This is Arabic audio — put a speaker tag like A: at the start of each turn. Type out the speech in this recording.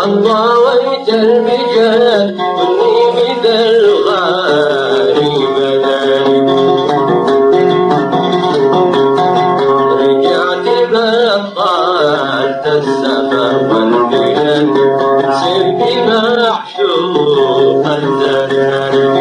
A: طويت المجال كني مثل الغريب رجعت بطلت السفر والبلاد سبي معشوق الزمان